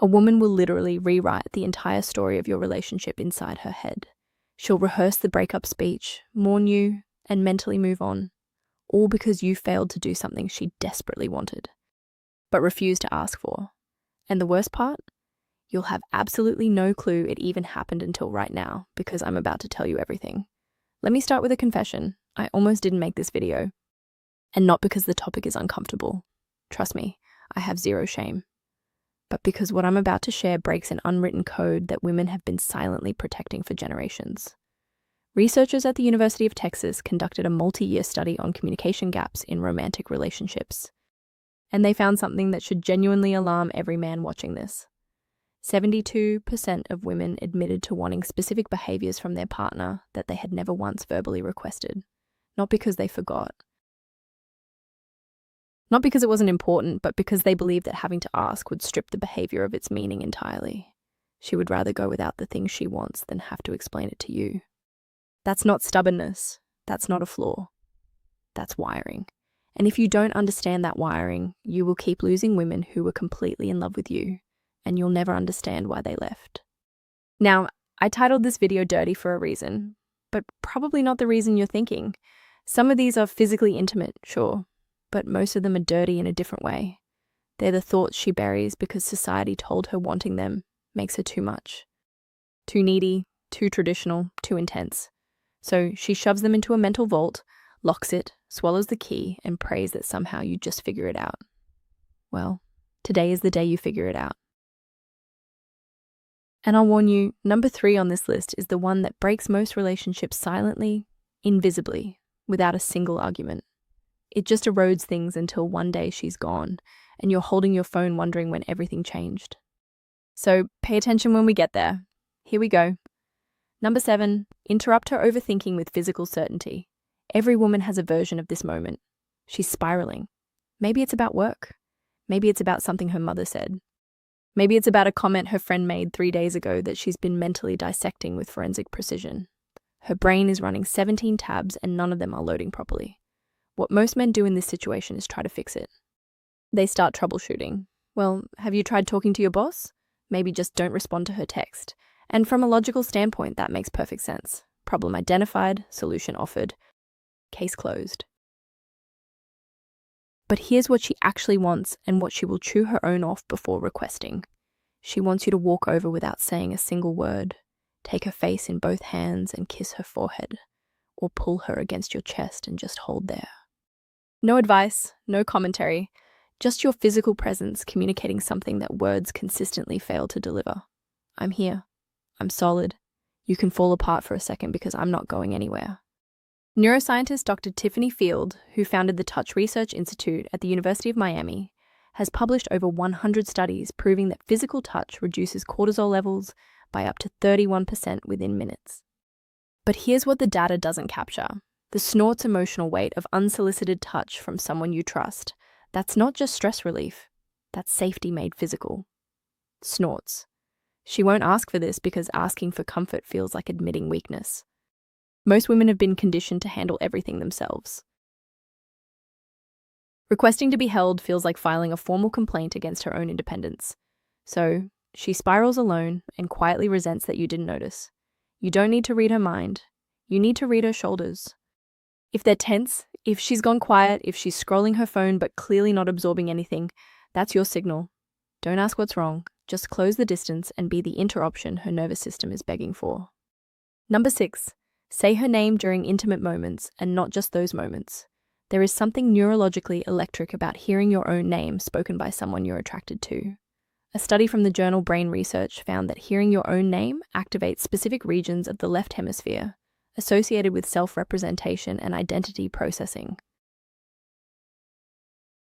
A woman will literally rewrite the entire story of your relationship inside her head. She'll rehearse the breakup speech, mourn you, and mentally move on, all because you failed to do something she desperately wanted, but refused to ask for. And the worst part? You'll have absolutely no clue it even happened until right now, because I'm about to tell you everything. Let me start with a confession. I almost didn't make this video. And not because the topic is uncomfortable. Trust me, I have zero shame. But because what I'm about to share breaks an unwritten code that women have been silently protecting for generations. Researchers at the University of Texas conducted a multi-year study on communication gaps in romantic relationships. And they found something that should genuinely alarm every man watching this. 72% of women admitted to wanting specific behaviors from their partner that they had never once verbally requested. Not because they forgot. Not because it wasn't important, but because they believed that having to ask would strip the behavior of its meaning entirely. She would rather go without the things she wants than have to explain it to you. That's not stubbornness. That's not a flaw. That's wiring. And if you don't understand that wiring, you will keep losing women who were completely in love with you, and you'll never understand why they left. Now, I titled this video Dirty for a reason, but probably not the reason you're thinking. Some of these are physically intimate, sure, but most of them are dirty in a different way. They're the thoughts she buries because society told her wanting them makes her too much. Too needy, too traditional, too intense. So she shoves them into a mental vault, locks it, swallows the key, and prays that somehow you just figure it out. Well, today is the day you figure it out. And I'll warn you, number 3 on this list is the one that breaks most relationships silently, invisibly, without a single argument. It just erodes things until one day she's gone, and you're holding your phone wondering when everything changed. So pay attention when we get there. Here we go. Number 7, interrupt her overthinking with physical certainty. Every woman has a version of this moment. She's spiraling. Maybe it's about work. Maybe it's about something her mother said. Maybe it's about a comment her friend made 3 days ago that she's been mentally dissecting with forensic precision. Her brain is running 17 tabs and none of them are loading properly. What most men do in this situation is try to fix it. They start troubleshooting. Well, have you tried talking to your boss? Maybe just don't respond to her text. And from a logical standpoint, that makes perfect sense. Problem identified, solution offered, case closed. But here's what she actually wants and what she will chew her own off before requesting. She wants you to walk over without saying a single word, take her face in both hands and kiss her forehead, or pull her against your chest and just hold there. No advice, no commentary, just your physical presence communicating something that words consistently fail to deliver. I'm here. I'm solid. You can fall apart for a second because I'm not going anywhere. Neuroscientist Dr. Tiffany Field, who founded the Touch Research Institute at the University of Miami, has published over 100 studies proving that physical touch reduces cortisol levels by up to 31% within minutes. But here's what the data doesn't capture. The snort's emotional weight of unsolicited touch from someone you trust. That's not just stress relief. That's safety made physical. Snorts. She won't ask for this because asking for comfort feels like admitting weakness. Most women have been conditioned to handle everything themselves. Requesting to be held feels like filing a formal complaint against her own independence. So, she spirals alone and quietly resents that you didn't notice. You don't need to read her mind. You need to read her shoulders. If they're tense, if she's gone quiet, if she's scrolling her phone but clearly not absorbing anything, that's your signal. Don't ask what's wrong. Just close the distance and be the interruption her nervous system is begging for. Number 6. Say her name during intimate moments, and not just those moments. There is something neurologically electric about hearing your own name spoken by someone you're attracted to. A study from the journal Brain Research found that hearing your own name activates specific regions of the left hemisphere, associated with self-representation and identity processing.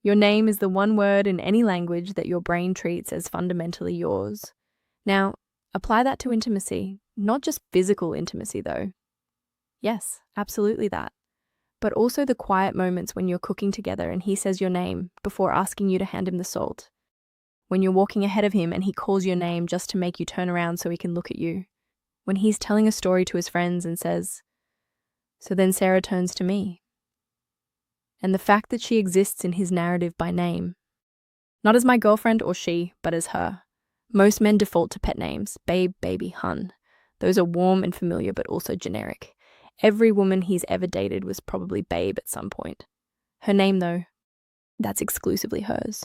Your name is the one word in any language that your brain treats as fundamentally yours. Now, apply that to intimacy, not just physical intimacy though. Yes, absolutely that. But also the quiet moments when you're cooking together and he says your name before asking you to hand him the salt. When you're walking ahead of him and he calls your name just to make you turn around so he can look at you. When he's telling a story to his friends and says, "So then Sarah turns to me." And the fact that she exists in his narrative by name. Not as my girlfriend or she, but as her. Most men default to pet names: babe, baby, hun. Those are warm and familiar, but also generic. Every woman he's ever dated was probably babe at some point. Her name, though, that's exclusively hers.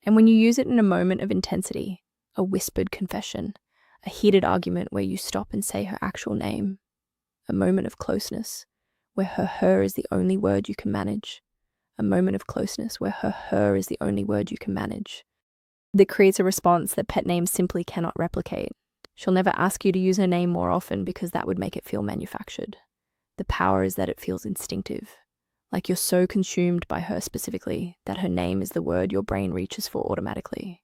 And when you use it in a moment of intensity, a whispered confession, a heated argument where you stop and say her actual name, a moment of closeness where her is the only word you can manage, a moment of closeness where her is the only word you can manage, that creates a response that pet names simply cannot replicate. She'll never ask you to use her name more often because that would make it feel manufactured. The power is that it feels instinctive, like you're so consumed by her specifically that her name is the word your brain reaches for automatically.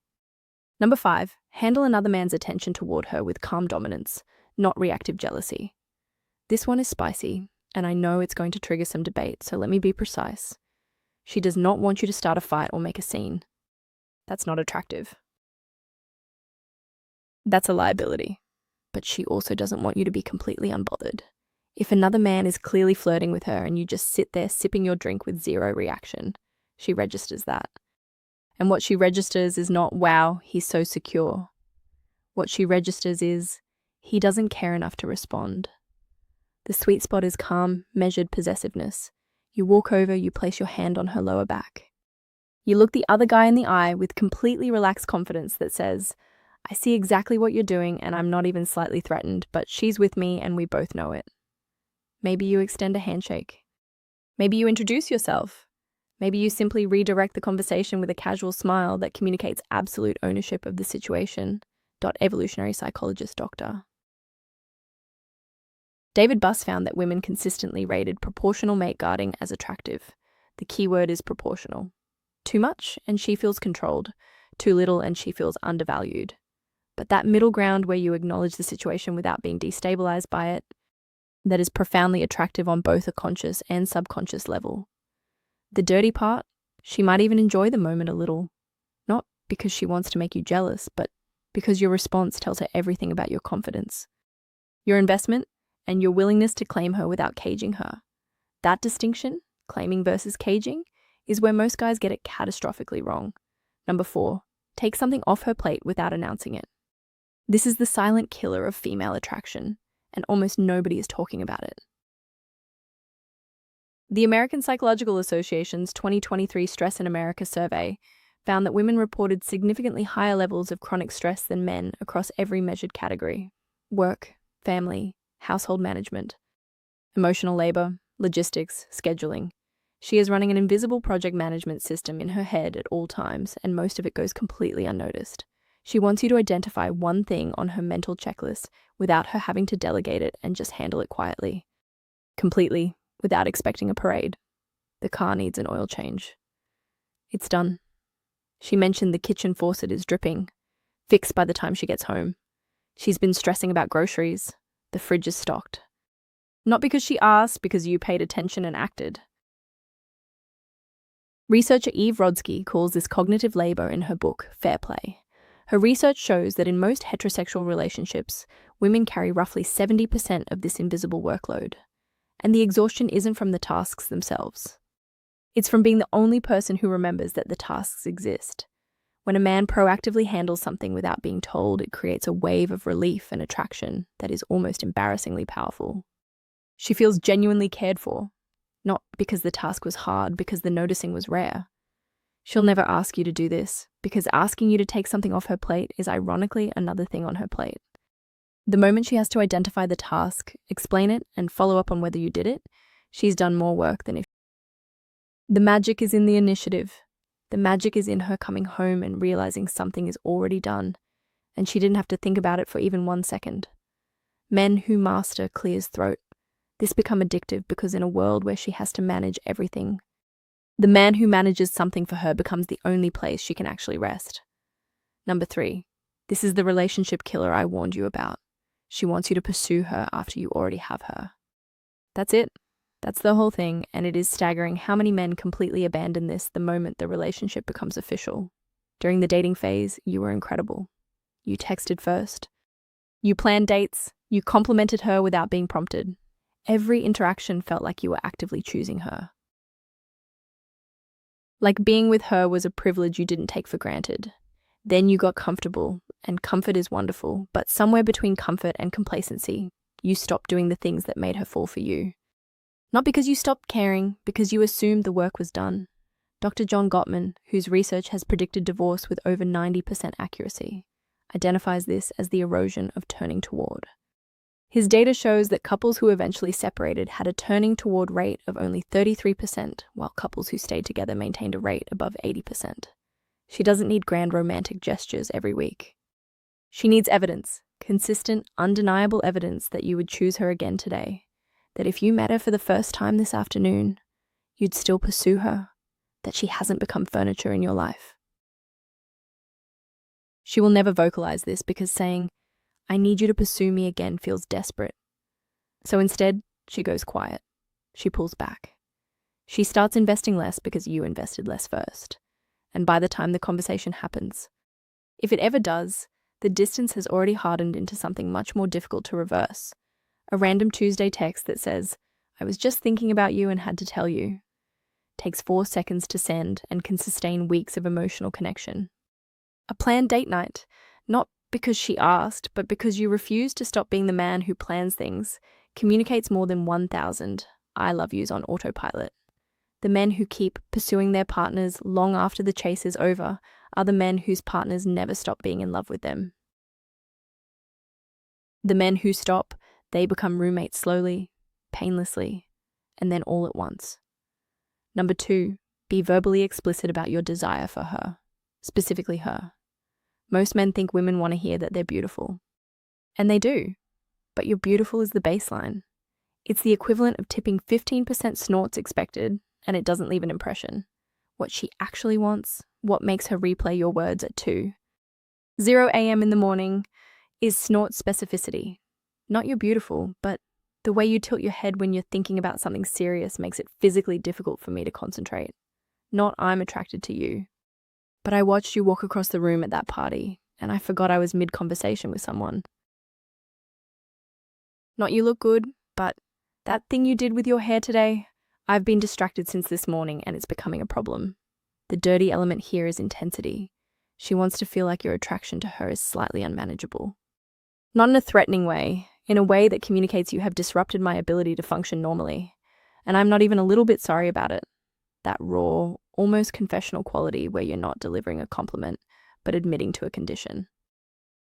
Number 5, handle another man's attention toward her with calm dominance, not reactive jealousy. This one is spicy, and I know it's going to trigger some debate, so let me be precise. She does not want you to start a fight or make a scene. That's not attractive. That's a liability. But she also doesn't want you to be completely unbothered. If another man is clearly flirting with her and you just sit there sipping your drink with zero reaction, she registers that. And what she registers is not, wow, he's so secure. What she registers is, he doesn't care enough to respond. The sweet spot is calm, measured possessiveness. You walk over, you place your hand on her lower back. You look the other guy in the eye with completely relaxed confidence that says, I see exactly what you're doing and I'm not even slightly threatened, but she's with me and we both know it. Maybe you extend a handshake. Maybe you introduce yourself. Maybe you simply redirect the conversation with a casual smile that communicates absolute ownership of the situation. Evolutionary psychologist Dr. David Buss found that women consistently rated proportional mate guarding as attractive. The key word is proportional. Too much and she feels controlled. Too little and she feels undervalued. But that middle ground where you acknowledge the situation without being destabilized by it, that is profoundly attractive on both a conscious and subconscious level. The dirty part, she might even enjoy the moment a little. Not because she wants to make you jealous, but because your response tells her everything about your confidence, your investment, and your willingness to claim her without caging her. That distinction, claiming versus caging, is where most guys get it catastrophically wrong. Number 4, take something off her plate without announcing it. This is the silent killer of female attraction, and almost nobody is talking about it. The American Psychological Association's 2023 Stress in America survey found that women reported significantly higher levels of chronic stress than men across every measured category: work, family, household management, emotional labor, logistics, scheduling. She is running an invisible project management system in her head at all times, and most of it goes completely unnoticed. She wants you to identify one thing on her mental checklist without her having to delegate it and just handle it quietly. Completely, without expecting a parade. The car needs an oil change. It's done. She mentioned the kitchen faucet is dripping. Fixed by the time she gets home. She's been stressing about groceries. The fridge is stocked. Not because she asked, because you paid attention and acted. Researcher Eve Rodsky calls this cognitive labor in her book, Fair Play. Her research shows that in most heterosexual relationships, women carry roughly 70% of this invisible workload. And the exhaustion isn't from the tasks themselves. It's from being the only person who remembers that the tasks exist. When a man proactively handles something without being told, it creates a wave of relief and attraction that is almost embarrassingly powerful. She feels genuinely cared for, not because the task was hard, because the noticing was rare. She'll never ask you to do this, because asking you to take something off her plate is ironically another thing on her plate. The moment she has to identify the task, explain it, and follow up on whether you did it, she's done more work than if. The magic is in the initiative. The magic is in her coming home and realizing something is already done, and she didn't have to think about it for even 1 second. Men who master clears throat. This become addictive because in a world where she has to manage everything, the man who manages something for her becomes the only place she can actually rest. Number 3, this is the relationship killer I warned you about. She wants you to pursue her after you already have her. That's it. That's the whole thing, and it is staggering how many men completely abandon this the moment the relationship becomes official. During the dating phase, you were incredible. You texted first. You planned dates. You complimented her without being prompted. Every interaction felt like you were actively choosing her. Like being with her was a privilege you didn't take for granted. Then you got comfortable, and comfort is wonderful, but somewhere between comfort and complacency, you stopped doing the things that made her fall for you. Not because you stopped caring, because you assumed the work was done. Dr. John Gottman, whose research has predicted divorce with over 90% accuracy, identifies this as the erosion of turning toward. His data shows that couples who eventually separated had a turning toward rate of only 33%, while couples who stayed together maintained a rate above 80%. She doesn't need grand romantic gestures every week. She needs evidence, consistent, undeniable evidence that you would choose her again today, that if you met her for the first time this afternoon, you'd still pursue her, that she hasn't become furniture in your life. She will never vocalize this because saying, "I need you to pursue me again," feels desperate. So instead, she goes quiet. She pulls back. She starts investing less because you invested less first. And by the time the conversation happens, if it ever does, the distance has already hardened into something much more difficult to reverse. A random Tuesday text that says, "I was just thinking about you and had to tell you," takes 4 seconds to send and can sustain weeks of emotional connection. A planned date night, not because she asked, but because you refuse to stop being the man who plans things, communicates more than 1,000 "I love yous" on autopilot. The men who keep pursuing their partners long after the chase is over are the men whose partners never stop being in love with them. The men who stop, they become roommates slowly, painlessly, and then all at once. Number 2, be verbally explicit about your desire for her, specifically her. Most men think women want to hear that they're beautiful. And they do, but your beautiful is the baseline. It's the equivalent of tipping 15% snorts expected, and it doesn't leave an impression. What she actually wants, what makes her replay your words at 2:00 a.m. in the morning, is snort specificity. Not you're beautiful, but the way you tilt your head when you're thinking about something serious makes it physically difficult for me to concentrate. Not I'm attracted to you. But I watched you walk across the room at that party, and I forgot I was mid-conversation with someone. Not you look good, but that thing you did with your hair today, I've been distracted since this morning and it's becoming a problem. The dirty element here is intensity. She wants to feel like your attraction to her is slightly unmanageable. Not in a threatening way, in a way that communicates you have disrupted my ability to function normally. And I'm not even a little bit sorry about it. That raw, almost confessional quality where you're not delivering a compliment, but admitting to a condition.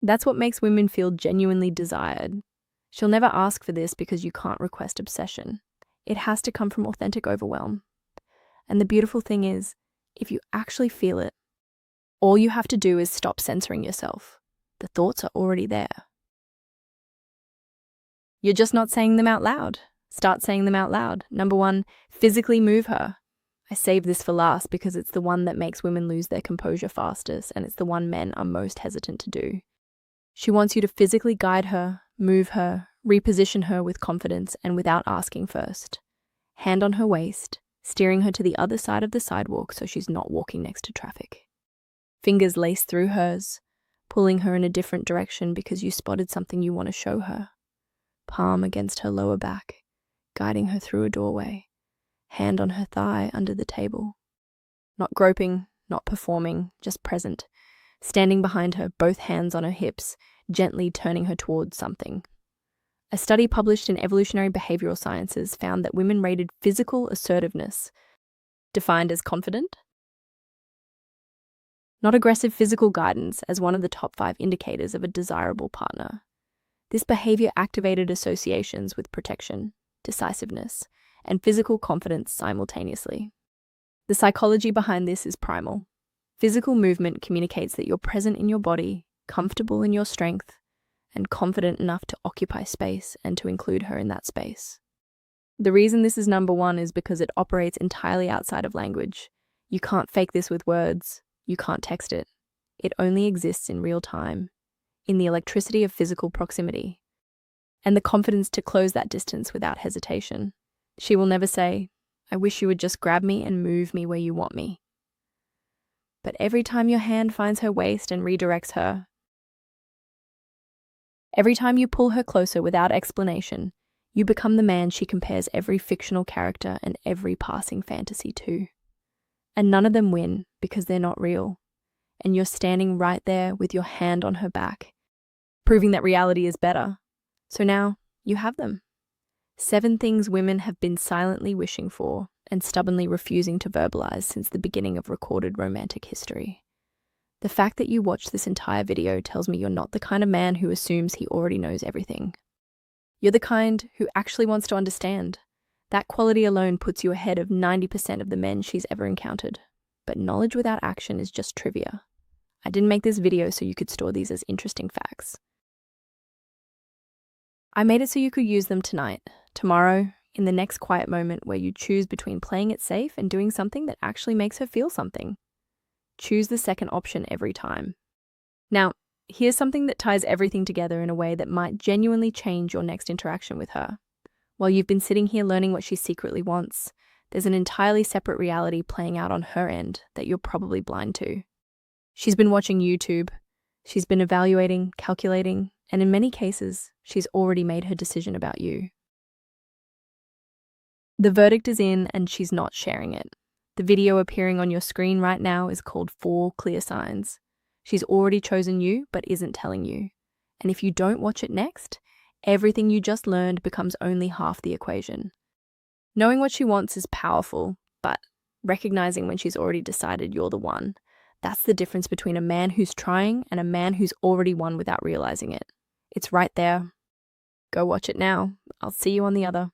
That's what makes women feel genuinely desired. She'll never ask for this because you can't request obsession. It has to come from authentic overwhelm. And the beautiful thing is, if you actually feel it, all you have to do is stop censoring yourself. The thoughts are already there. You're just not saying them out loud. Start saying them out loud. Number 1, physically move her. I save this for last because it's the one that makes women lose their composure fastest, and it's the one men are most hesitant to do. She wants you to physically guide her, move her, reposition her with confidence and without asking first. Hand on her waist, steering her to the other side of the sidewalk so she's not walking next to traffic. Fingers lace through hers, pulling her in a different direction because you spotted something you want to show her. Palm against her lower back, guiding her through a doorway. Hand on her thigh under the table. Not groping, not performing, just present. Standing behind her, both hands on her hips, gently turning her towards something. A study published in Evolutionary Behavioral Sciences found that women rated physical assertiveness, defined as confident, not aggressive physical guidance, as one of the top 5 indicators of a desirable partner. This behavior activated associations with protection, decisiveness, and physical confidence simultaneously. The psychology behind this is primal. Physical movement communicates that you're present in your body, comfortable in your strength, and confident enough to occupy space and to include her in that space. The reason this is number 1 is because it operates entirely outside of language. You can't fake this with words. You can't text it. It only exists in real time, in the electricity of physical proximity, and the confidence to close that distance without hesitation. She will never say, "I wish you would just grab me and move me where you want me." But every time your hand finds her waist and redirects her, every time you pull her closer without explanation, you become the man she compares every fictional character and every passing fantasy to. And none of them win because they're not real. and you're standing right there with your hand on her back, proving that reality is better. So now you have them. 7 things women have been silently wishing for and stubbornly refusing to verbalize since the beginning of recorded romantic history. The fact that you watched this entire video tells me you're not the kind of man who assumes he already knows everything. You're the kind who actually wants to understand. That quality alone puts you ahead of 90% of the men she's ever encountered. But knowledge without action is just trivia. I didn't make this video so you could store these as interesting facts. I made it so you could use them tonight, tomorrow, in the next quiet moment where you choose between playing it safe and doing something that actually makes her feel something. Choose the second option every time. Now, here's something that ties everything together in a way that might genuinely change your next interaction with her. While you've been sitting here learning what she secretly wants, there's an entirely separate reality playing out on her end that you're probably blind to. She's been watching YouTube. She's been evaluating, calculating, and in many cases, she's already made her decision about you. The verdict is in and she's not sharing it. The video appearing on your screen right now is called 4 Clear Signs. She's already chosen you but isn't telling you. And if you don't watch it next, everything you just learned becomes only half the equation. Knowing what she wants is powerful, but recognizing when she's already decided you're the one, that's the difference between a man who's trying and a man who's already won without realizing it. It's right there. Go watch it now. I'll see you on the other.